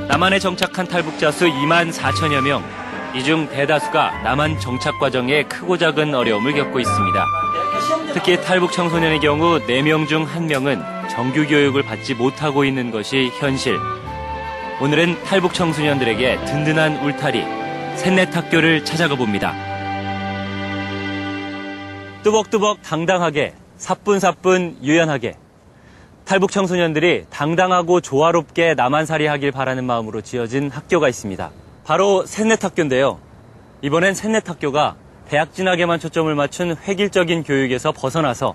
남한에 정착한 탈북자 수 2만 4천여 명. 이 중 대다수가 남한 정착 과정에 크고 작은 어려움을 겪고 있습니다. 특히 탈북 청소년의 경우 4명 중 1명은 정규 교육을 받지 못하고 있는 것이 현실. 오늘은 탈북 청소년들에게 든든한 울타리, 셋넷학교를 찾아가 봅니다. 뚜벅뚜벅 당당하게, 사뿐사뿐 유연하게. 탈북 청소년들이 당당하고 조화롭게 남한살이하길 바라는 마음으로 지어진 학교가 있습니다. 바로 셋넷학교인데요. 이번엔 셋넷학교가 대학 진학에만 초점을 맞춘 획일적인 교육에서 벗어나서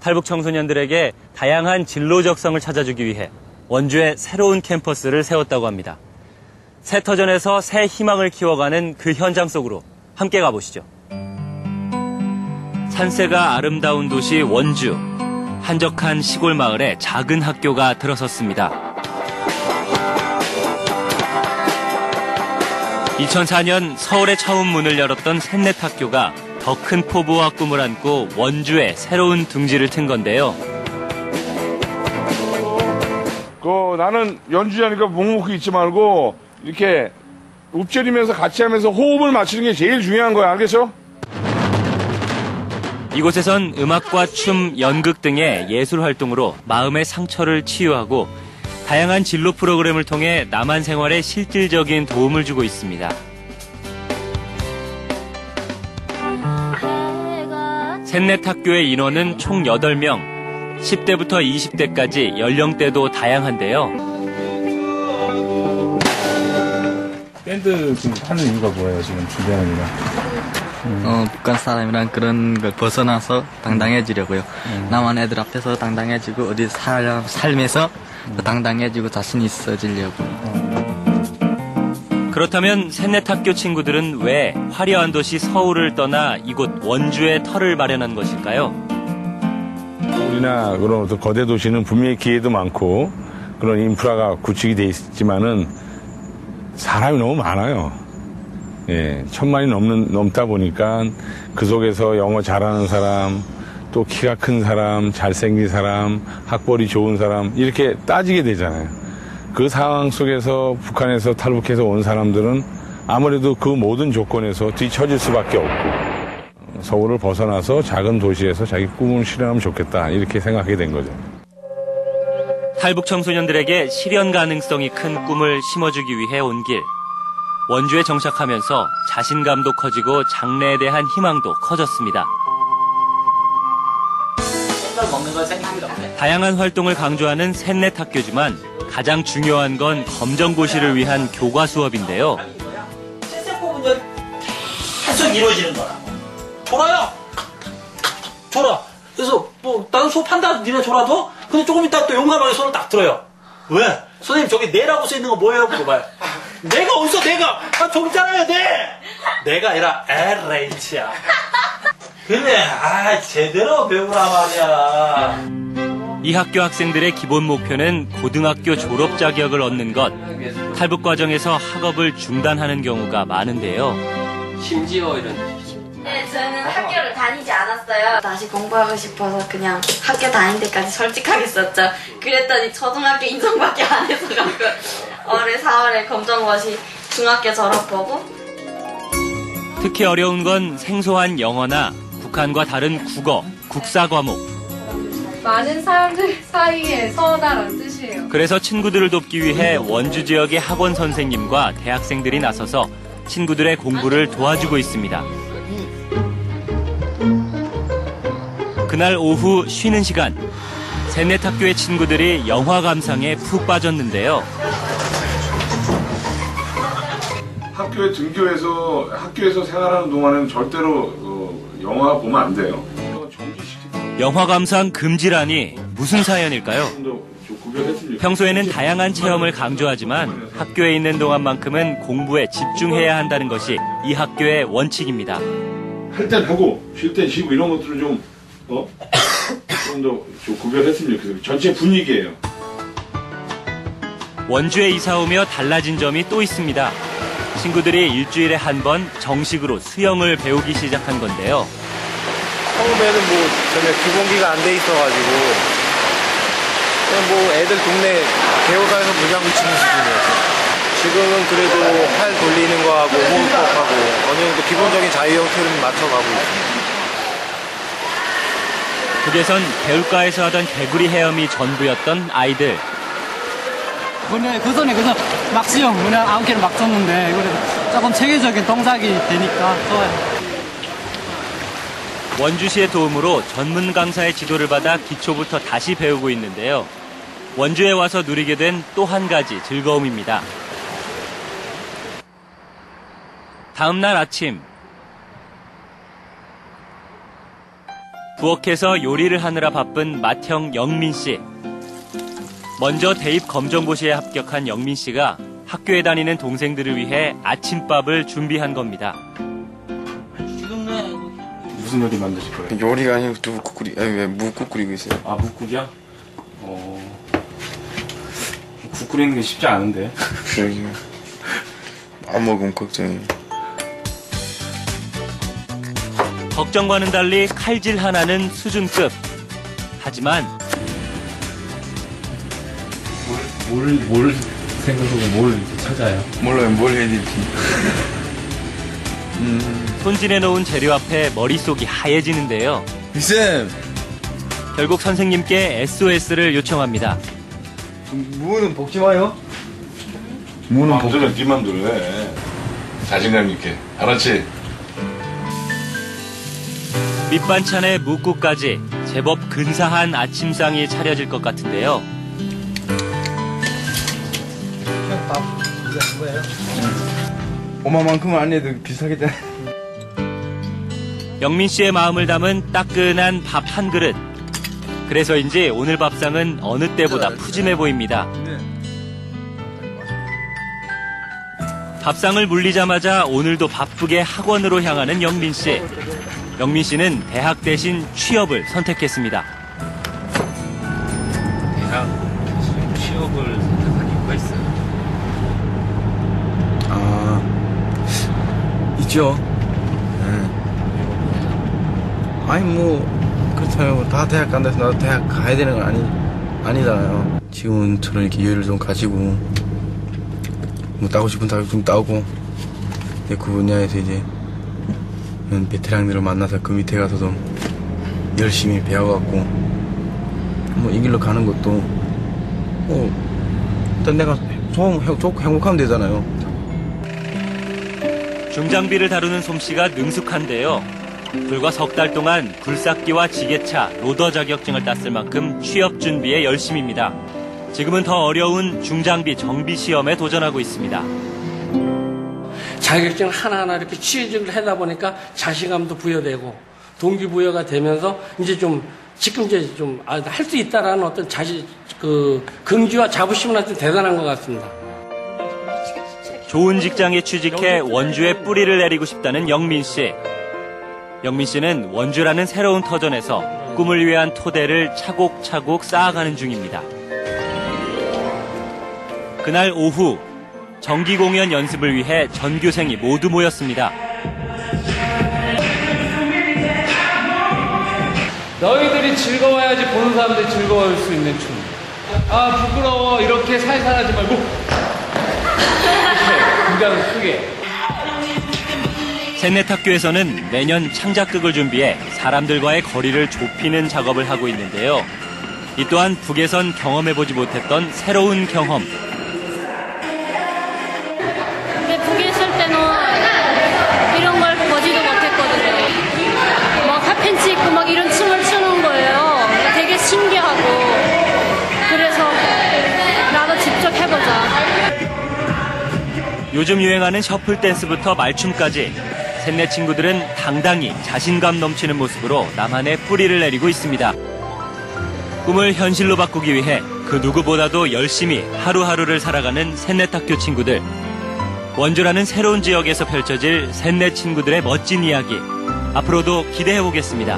탈북 청소년들에게 다양한 진로 적성을 찾아주기 위해 원주에 새로운 캠퍼스를 세웠다고 합니다. 새 터전에서 새 희망을 키워가는 그 현장 속으로 함께 가보시죠. 산세가 아름다운 도시 원주. 한적한 시골 마을에 작은 학교가 들어섰습니다. 2004년 서울에 처음 문을 열었던 셋넷학교가 더 큰 포부와 꿈을 안고 원주에 새로운 둥지를 튼 건데요. 나는 연주자니까 묵묵히 있지 말고 이렇게 읊조리면서 같이 하면서 호흡을 맞추는 게 제일 중요한 거야. 알겠죠? 이곳에선 음악과 춤, 연극 등의 예술 활동으로 마음의 상처를 치유하고 다양한 진로 프로그램을 통해 남한 생활에 실질적인 도움을 주고 있습니다. 셋넷학교의 인원은 총 8명, 10대부터 20대까지 연령대도 다양한데요. 밴드 지금 하는 이유가 뭐예요, 지금 준비하는 이유가? 북한 사람이랑 그런 걸 벗어나서 당당해지려고요. 남한 애들 앞에서 당당해지고 어디 삶에서 당당해지고 자신 있어지려고. 그렇다면 셋넷학교 친구들은 왜 화려한 도시 서울을 떠나 이곳 원주에 터를 마련한 것일까요? 서울이나 그런 어떤 거대 도시는 분명히 기회도 많고 그런 인프라가 구축이 돼 있지만은 사람이 너무 많아요. 예, 1000만이 넘다 보니까 그 속에서 영어 잘하는 사람, 또 키가 큰 사람, 잘생긴 사람, 학벌이 좋은 사람 이렇게 따지게 되잖아요. 그 상황 속에서 북한에서 탈북해서 온 사람들은 아무래도 그 모든 조건에서 뒤처질 수밖에 없고 서울을 벗어나서 작은 도시에서 자기 꿈을 실현하면 좋겠다 이렇게 생각하게 된 거죠. 탈북 청소년들에게 실현 가능성이 큰 꿈을 심어주기 위해 온 길. 원주에 정착하면서 자신감도 커지고 장래에 대한 희망도 커졌습니다. 다양한 활동을 강조하는 셋넷학교지만 가장 중요한 건 검정고시를 위한 교과 수업인데요. 실생법은 계속 이루어지는 거라. 졸아요. 졸아. 그래서 나는 수업한다 니네 졸아도? 근데 조금 있다 또 용감하게 손을 딱 들어요. 왜? 선생님 저기 내라고 써있는 거 뭐예요? 물어봐요. 내가 어디서 내가? 저기 있잖아요 내가 아니라 LH야. 그래 제대로 배우라 말이야. 이 학교 학생들의 기본 목표는 고등학교 졸업 자격을 얻는 것. 탈북 과정에서 학업을 중단하는 경우가 많은데요. 심지어 이런. 네, 저는 학교를 다니지 않았어요. 다시 공부하고 싶어서 그냥 학교 다닐 때까지 솔직하게 썼죠. 그랬더니 초등학교 인정밖에 안 해서 올해 4월에 검정고시 중학교 졸업보고. 특히 어려운 건 생소한 영어나 북한과 다른 국어, 국사 과목. 많은 사람들 사이에 서다라는 뜻이에요. 그래서 친구들을 돕기 위해 원주 지역의 학원 선생님과 대학생들이 나서서 친구들의 공부를 도와주고 있습니다. 그날 오후 쉬는 시간, 셋넷학교의 친구들이 영화 감상에 푹 빠졌는데요. 학교에서 생활하는 동안은 절대로 영화 보면 안 돼요. 영화 감상 금지라니 무슨 사연일까요? 평소에는 다양한 체험을 강조하지만 학교에 있는 동안만큼은 공부에 집중해야 한다는 것이 이 학교의 원칙입니다. 할 땐 하고 쉴 땐 쉬고 이런 것들을 좀 더 구별했으면 좋겠어요. 전체 분위기예요. 원주에 이사 오며 달라진 점이 또 있습니다. 친구들이 일주일에 한 번 정식으로 수영을 배우기 시작한 건데요. 처음에는 전혀 기본기가 안 돼 있어가지고 그냥 뭐 애들 동네 개울가에서 물장구 치는 수준이었어요. 지금은 그래도 팔 돌리는 거하고 호흡법하고 어느 정도 기본적인 자유 형태는 맞춰가고 있습니다. 북에선 개울가에서 하던 개구리 헤엄이 전부였던 아이들. 오늘 그 전에 그래서 막 수영 그냥 9개를 막 쳤는데 그래도 조금 체계적인 동작이 되니까 좋아요. 원주시의 도움으로 전문 강사의 지도를 받아 기초부터 다시 배우고 있는데요. 원주에 와서 누리게 된 또 한 가지 즐거움입니다. 다음 날 아침. 부엌에서 요리를 하느라 바쁜 맏형 영민 씨. 먼저 대입 검정고시에 합격한 영민 씨가 학교에 다니는 동생들을 위해 아침밥을 준비한 겁니다. 무슨 요리 만드실 거예요? 요리가 아니고 두부국 왜 묵국 끓이고 있어요? 아, 묵국이야? 국 끓이는 게 쉽지 않은데. 그러게요. 안 먹으면 걱정이에요. 걱정과는 달리 칼질 하나는 수준급. 하지만 뭘 생각하고 뭘 이렇게 찾아요? 몰라요. 뭘 해야 될지. 손질해 놓은 재료 앞에 머릿속이 하얘지는데요. 쌤! 결국 선생님께 SOS를 요청합니다. 무는 볶지 마요. 무는 볶으면 네 맘대로 해. 자신감 있게. 알았지? 밑반찬에 묵국까지 제법 근사한 아침상이 차려질 것 같은데요. 엄마만큼은 안 해도 비슷하겠잖아. 영민 씨의 마음을 담은 따끈한 밥 한 그릇. 그래서인지 오늘 밥상은 어느 때보다 푸짐해 보입니다. 밥상을 물리자마자 오늘도 바쁘게 학원으로 향하는 영민 씨. 영민 씨는 대학 대신 취업을 선택했습니다. 대학 취업을 선택한 이유가 있어요? 있죠. 아니 그렇다면 다 대학 간다 해서 나도 대학 가야 되는 건 아니잖아요. 지금은 저는 이렇게 여유를 좀 가지고 뭐 따고 싶은 답을 좀 따고 그 분야에서 이제 베테랑들을 만나서 그 밑에 가서 좀 열심히 배워갖고 뭐 이 길로 가는 것도 일단 내가 좋고 행복하면 되잖아요. 중장비를 다루는 솜씨가 능숙한데요. 불과 석 달 동안 굴삭기와 지게차, 로더 자격증을 땄을 만큼 취업 준비에 열심입니다. 지금은 더 어려운 중장비 정비 시험에 도전하고 있습니다. 자격증 하나하나 이렇게 취직을 하다 보니까 자신감도 부여되고 동기부여가 되면서 이제 지금 좀 할 수 있다라는 어떤 긍지와 자부심은 아주 대단한 것 같습니다. 좋은 직장에 취직해 원주에 뿌리를 내리고 싶다는 영민 씨. 영민 씨는 원주라는 새로운 터전에서 꿈을 위한 토대를 차곡차곡 쌓아가는 중입니다. 그날 오후 정기 공연 연습을 위해 전교생이 모두 모였습니다. 너희들이 즐거워야지 보는 사람들이 즐거워할 수 있는 춤. 아 부끄러워 이렇게 살살하지 말고 이렇게 굉장히 크게. 셋넷학교에서는 매년 창작극을 준비해 사람들과의 거리를 좁히는 작업을 하고 있는데요. 이 또한 북에선 경험해보지 못했던 새로운 경험. 근데 북에 있을 때는 이런 걸 보지도 못했거든요. 막 핫팬츠 입고 막 이런 춤을 추는 거예요. 되게 신기하고. 그래서 나도 직접 해보자. 요즘 유행하는 셔플 댄스부터 말춤까지 셋넷 친구들은 당당히 자신감 넘치는 모습으로 나만의 뿌리를 내리고 있습니다. 꿈을 현실로 바꾸기 위해 그 누구보다도 열심히 하루하루를 살아가는 셋넷학교 친구들. 원주라는 새로운 지역에서 펼쳐질 셋넷 친구들의 멋진 이야기. 앞으로도 기대해보겠습니다.